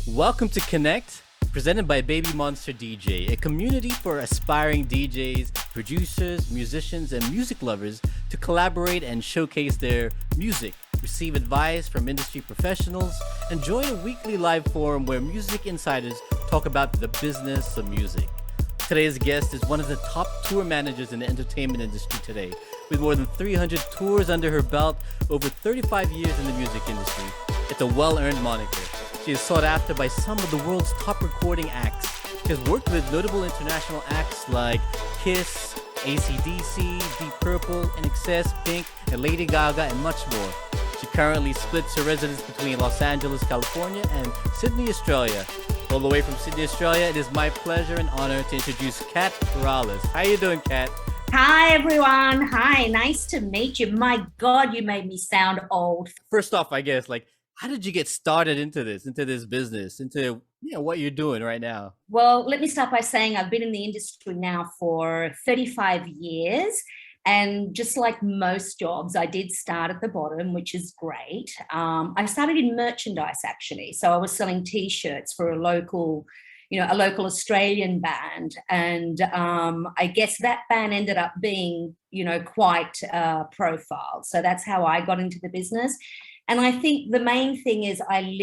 Welcome to Konnekt, presented by Baby Monster DJ, a community for aspiring DJs, producers, musicians, and music lovers to collaborate and showcase their music, receive advice from industry professionals, and join a weekly live forum where music insiders talk about the business of music. Today's guest is one of the top tour managers in the entertainment industry today, with more than 300 tours under her belt, over 35 years in the music industry. It's a well-earned moniker. She is sought after by some of the world's top recording acts. She has worked with notable international acts like Kiss, ACDC, Deep Purple, INXS, Pink, and Lady Gaga, and much more. She currently splits her residence between Los Angeles, California, and Sydney, Australia. All the way from Sydney, Australia, it is my pleasure and honor to introduce Kat Rallis. How you doing, Kat? Hi, everyone. Hi, nice to meet you. My God, you made me sound old. First off, I guess, how did you get started into this business, into what you're doing right now? Well, let me start by saying I've been in the industry now for 35 years. And just like most jobs, I did start at the bottom, which is great. I started in merchandise, actually. So I was selling T-shirts for a local Australian band. And I guess that band ended up being, quite profiled. So that's how I got into the business. And I think the main thing is I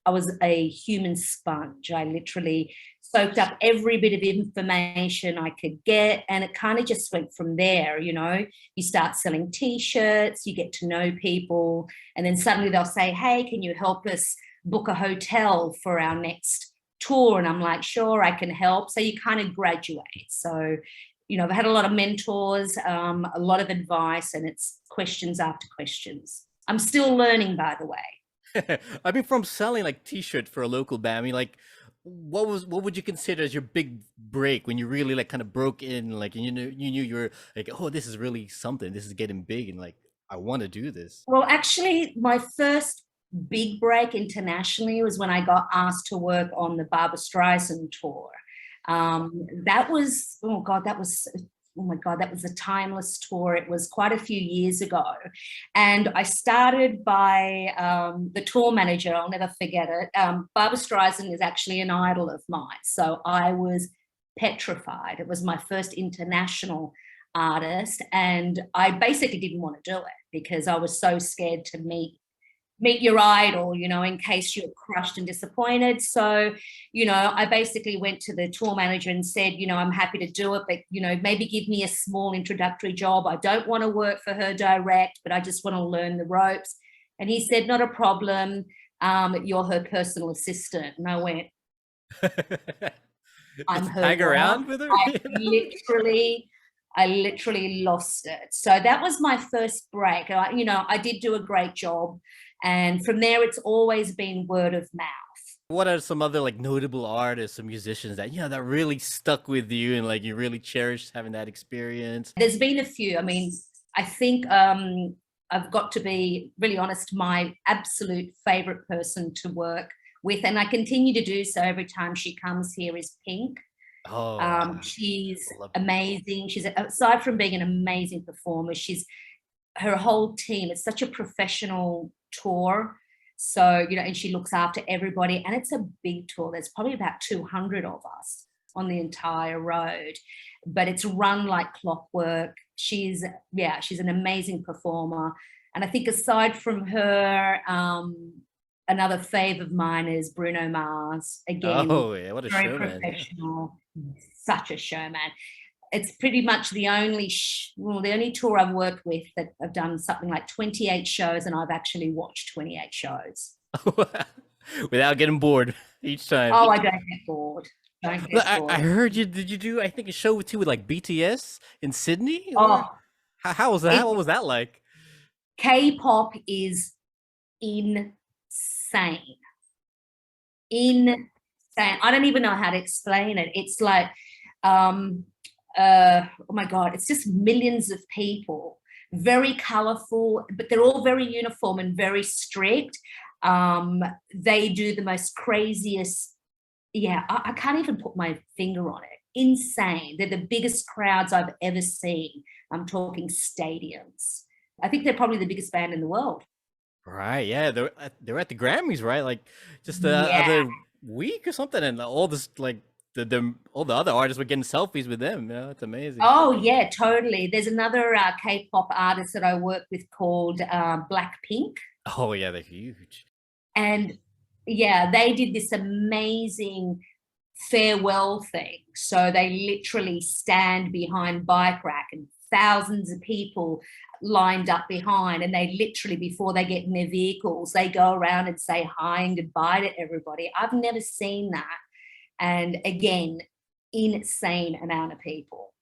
was a human sponge. I literally soaked up every bit of information I could get, and it kind of just went from there. You start selling T-shirts, you get to know people, and then suddenly they'll say, hey, can you help us book a hotel for our next tour? And I'm like, sure, I can help. So you kind of graduate. So I've had a lot of mentors, a lot of advice, and it's questions after questions. I'm still learning, by the way. I mean, from selling T-shirts for a local band, I mean, what would you consider as your big break when you really kind of broke in, and you knew you were like, oh, this is really something, this is getting big, and I want to do this? Well, actually, my first big break internationally was when I got asked to work on the Barbra Streisand tour. That was a timeless tour. It was quite a few years ago. And I started by the tour manager. I'll never forget it. Barbra Streisand is actually an idol of mine. So I was petrified. It was my first international artist. And I basically didn't want to do it because I was so scared to meet your idol, in case you're crushed and disappointed. So, I basically went to the tour manager and said, I'm happy to do it, but, maybe give me a small introductory job. I don't want to work for her direct, but I just want to learn the ropes. And he said, not a problem. You're her personal assistant. And I went, I'm her. Hang around with her? I literally lost it. So that was my first break. I did do a great job. And from there, it's always been word of mouth. What are some other notable artists or musicians that, that really stuck with you and you really cherished having that experience? There's been a few. I mean, I think I've got to be really honest, my absolute favorite person to work with, and I continue to do so every time she comes here, is Pink. Oh, she's amazing. She's, aside from being an amazing performer, her whole team, it's such a professional tour. So, and she looks after everybody, and it's a big tour. There's probably about 200 of us on the entire road, but it's run like clockwork. She's an amazing performer. And I think aside from her, another fave of mine is Bruno Mars. Again, oh yeah, what a very showman. Professional, such a showman. It's pretty much the only tour I've worked with that I've done something like 28 shows, and I've actually watched 28 shows. Without getting bored each time. Oh, I don't get bored. I heard did you do, I think, a show with BTS in Sydney? Oh, how was that? What was that like? K-pop is insane. Insane. I don't even know how to explain it. It's like, oh my God, it's just millions of people, very colorful, but they're all very uniform and very strict. They do the most craziest, I can't even put my finger on it. Insane. They're the biggest crowds I've ever seen. I'm talking stadiums. I think they're probably the biggest band in the world. Right. Yeah. They're at the Grammys, right? Like just the Yeah. other week or something, and all this like all the other artists were getting selfies with them. You know, it's amazing. Oh, yeah, totally. There's another K-pop artist that I work with called Blackpink. Oh yeah, they're huge. And yeah, they did this amazing farewell thing. So they literally stand behind bike rack and thousands of people lined up behind, and they literally, before they get in their vehicles, they go around and say hi and goodbye to everybody. I've never seen that. And again, insane amount of people.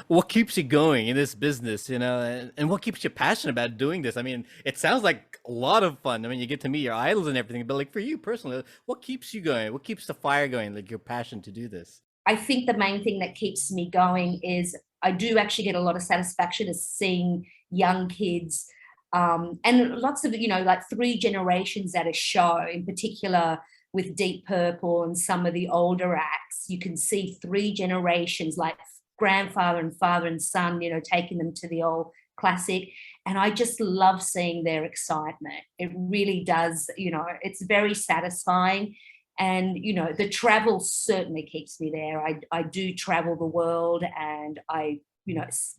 What keeps you going in this business, you know, and what keeps you passionate about doing this? I mean, it sounds like a lot of fun. I mean, you get to meet your idols and everything, but like for you personally, what keeps you going? What keeps the fire going? Like your passion to do this? I think the main thing that keeps me going is I do actually get a lot of satisfaction of seeing young kids, and lots of, like three generations at a show, in particular with Deep Purple and some of the older acts. You can see three generations, like grandfather and father and son, taking them to the old classic. And I just love seeing their excitement. It really does, it's very satisfying. And the travel certainly keeps me there. I do travel the world, and I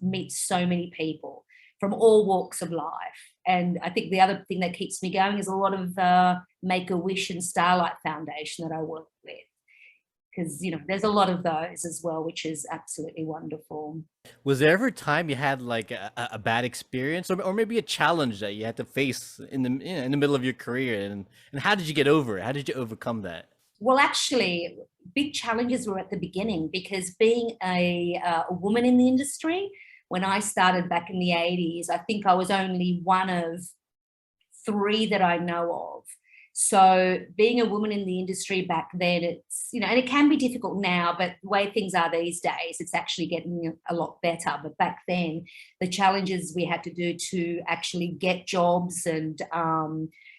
meet so many people from all walks of life. And I think the other thing that keeps me going is a lot of Make-A-Wish and Starlight Foundation that I work with, because there's a lot of those as well, which is absolutely wonderful. Was there ever a time you had like a bad experience, or maybe a challenge that you had to face in the middle of your career, and how did you get over it? How did you overcome that? Well, actually, big challenges were at the beginning, because being a woman in the industry, when I started back in the 80s, I think I was only one of three that I know of. So being a woman in the industry back then, and it can be difficult now, but the way things are these days, it's actually getting a lot better. But back then, the challenges we had to do to actually get jobs, and,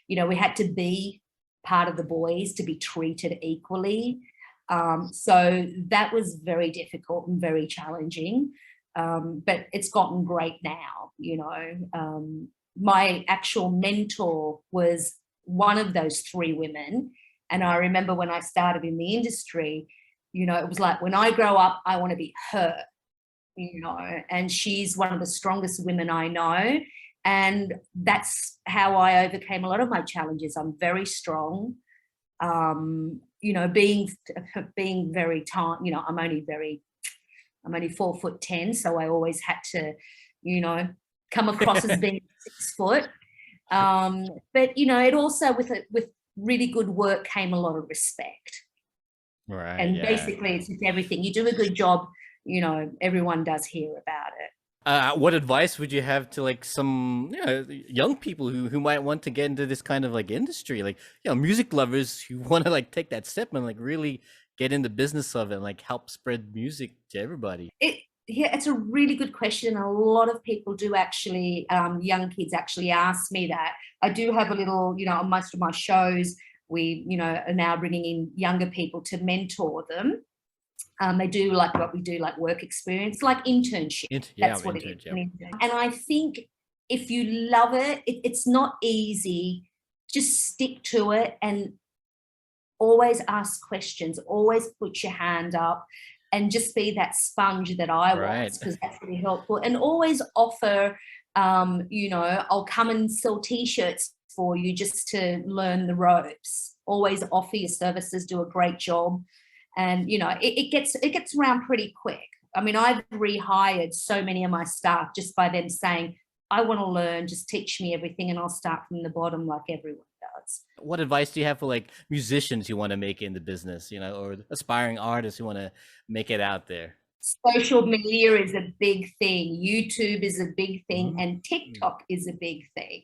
we had to be part of the boys to be treated equally. So that was very difficult and very challenging. But it's gotten great now. My actual mentor was one of those three women. And I remember when I started in the industry, it was like, when I grow up, I want to be her, and she's one of the strongest women I know. And that's how I overcame a lot of my challenges. I'm very strong. Being very tiny, I'm only 4'10", so I always had to, come across as being 6 foot. But it also, with really good work, came a lot of respect. Right. And Yeah. basically, it's just everything. You do a good job, everyone does hear about it. What advice would you have to like some young people who might want to get into this kind of like industry, like music lovers who want to like take that step and like really get in the business of it and like help spread music to everybody? Yeah, it's a really good question. A lot of people do actually, young kids actually ask me that. I do have a little, on most of my shows, we, are now bringing in younger people to mentor them. They do like what we do, like work experience, like internship. That's what it is. Yeah. And I think if you love it, it's not easy. Just stick to it and always ask questions, always put your hand up, and just be that sponge that I was, because that's really helpful. And always offer, I'll come and sell T-shirts for you just to learn the ropes. Always offer your services, do a great job. And it gets around pretty quick. I mean, I've rehired so many of my staff just by them saying, I want to learn, just teach me everything, and I'll start from the bottom like everyone does. What advice do you have for like musicians who want to make it in the business, or aspiring artists who want to make it out there? Social media is a big thing. YouTube is a big thing, and TikTok is a big thing.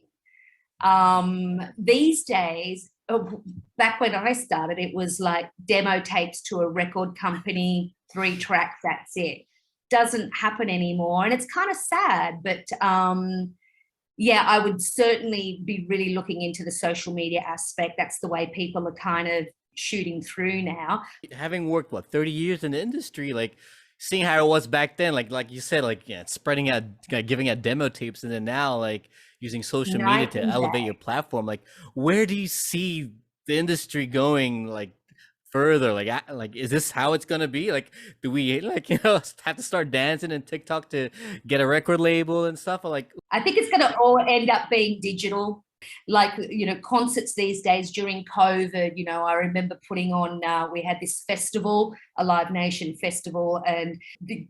These days, back when I started, it was like demo tapes to a record company, 3 tracks, that's it. Doesn't happen anymore, and it's kind of sad. But yeah, I would certainly be really looking into the social media aspect. That's the way people are kind of shooting through now. Having worked 30 years in the industry, like seeing how it was back then, like you said, like yeah, spreading out, giving out demo tapes, and then now like using social media Night to and elevate day. your platform. Like, where do you see the industry going? Like further, like is this how it's gonna be? Like, do we like have to start dancing in TikTok to get a record label and stuff? Or like, I think it's going to all end up being digital. Like, concerts these days during COVID, I remember putting on, we had this festival, a Live Nation festival, and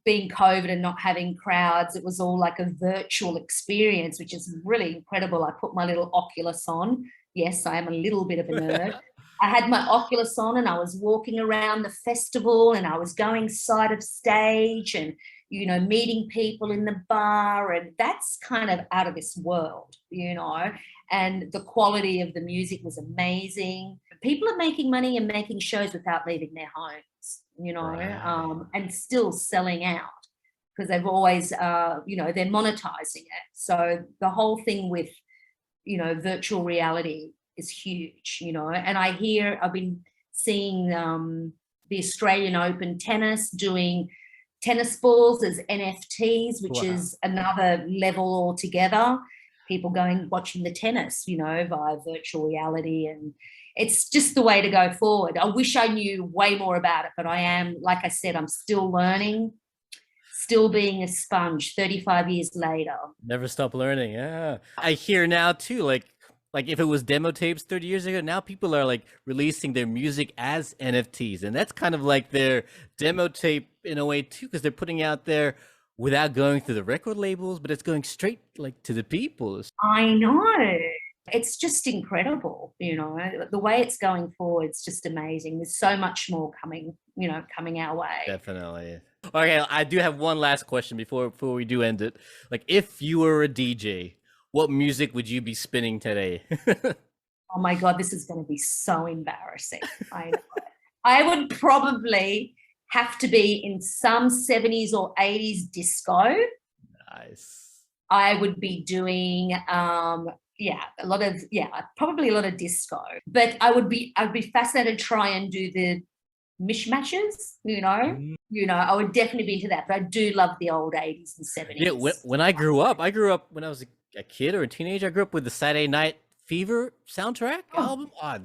being COVID and not having crowds, it was all like a virtual experience, which is really incredible. I put my little Oculus on. Yes, I am a little bit of a nerd. I had my Oculus on and I was walking around the festival and I was going side of stage and meeting people in the bar, and that's kind of out of this world, and the quality of the music was amazing. People are making money and making shows without leaving their homes, right. and still selling out because they've always, they're monetizing it. So the whole thing with, virtual reality is huge, and I've been seeing the Australian Open tennis doing tennis balls as NFTs, which Wow. is another level altogether. People going watching the tennis, via virtual reality, and it's just the way to go forward. I wish I knew way more about it, but I am, like I said, I'm still learning, still being a sponge 35 years later. Never stop learning. Yeah. I hear now too, like if it was demo tapes 30 years ago, now people are like releasing their music as NFTs. And that's kind of like their demo tape in a way too, because they're putting out there without going through the record labels, but it's going straight like to the people. I know. It's just incredible, the way it's going forward. It's just amazing. There's so much more coming our way. Definitely. Okay, I do have one last question before we do end it. Like, if you were a DJ, what music would you be spinning today? Oh my God, this is going to be so embarrassing. I know. I would probably have to be in some 70s or 80s disco. Nice. I would be doing probably a lot of disco. But I'd be fascinated to try and do the mishmashes, Mm. I would definitely be into that. But I do love the old 80s and Yeah, 70s. when I grew up when I was a kid or a teenager. I grew up with the Saturday Night Fever soundtrack Oh, album. Oh, I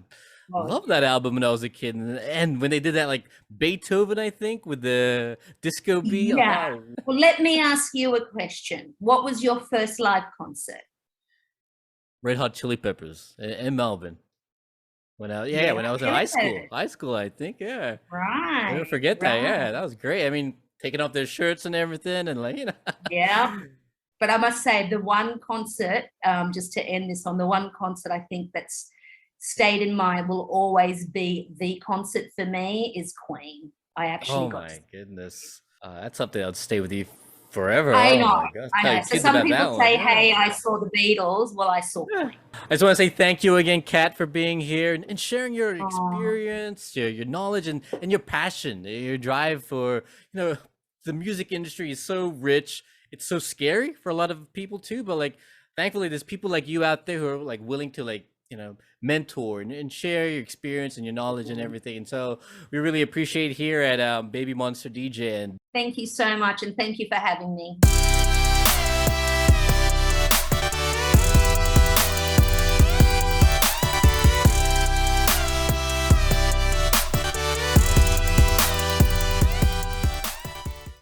God. love that album when I was a kid, and when they did that, like Beethoven, I think, with the disco beat. Yeah. Oh, Well, let me ask you a question. What was your first live concert? Red Hot Chili Peppers in Melbourne. Red When I Hot was in Chili Peppers. high school, I think, yeah. Never Right, forget that. right. Yeah, that was great. I mean, taking off their shirts and everything, and like Yeah. But I must say, the one concert, just to end this on, the one concert I think that's stayed in mind, will always be the concert for me, is Queen. I actually oh got to. my goodness, that's something that'll stay with you forever. I Oh know, my gosh, I tell know. your So kids some about people that one. say, Yeah. hey, I saw the Beatles. Well, I saw Yeah. Queen. I just want to say thank you again, Kat, for being here and sharing your Oh, experience, your knowledge, and your passion, your drive for the music industry is so rich. It's so scary for a lot of people too, but like thankfully there's people like you out there who are like willing to like mentor and share your experience and your knowledge and everything. And so we really appreciate here at Baby Monster DJ. And thank you so much. And thank you for having me.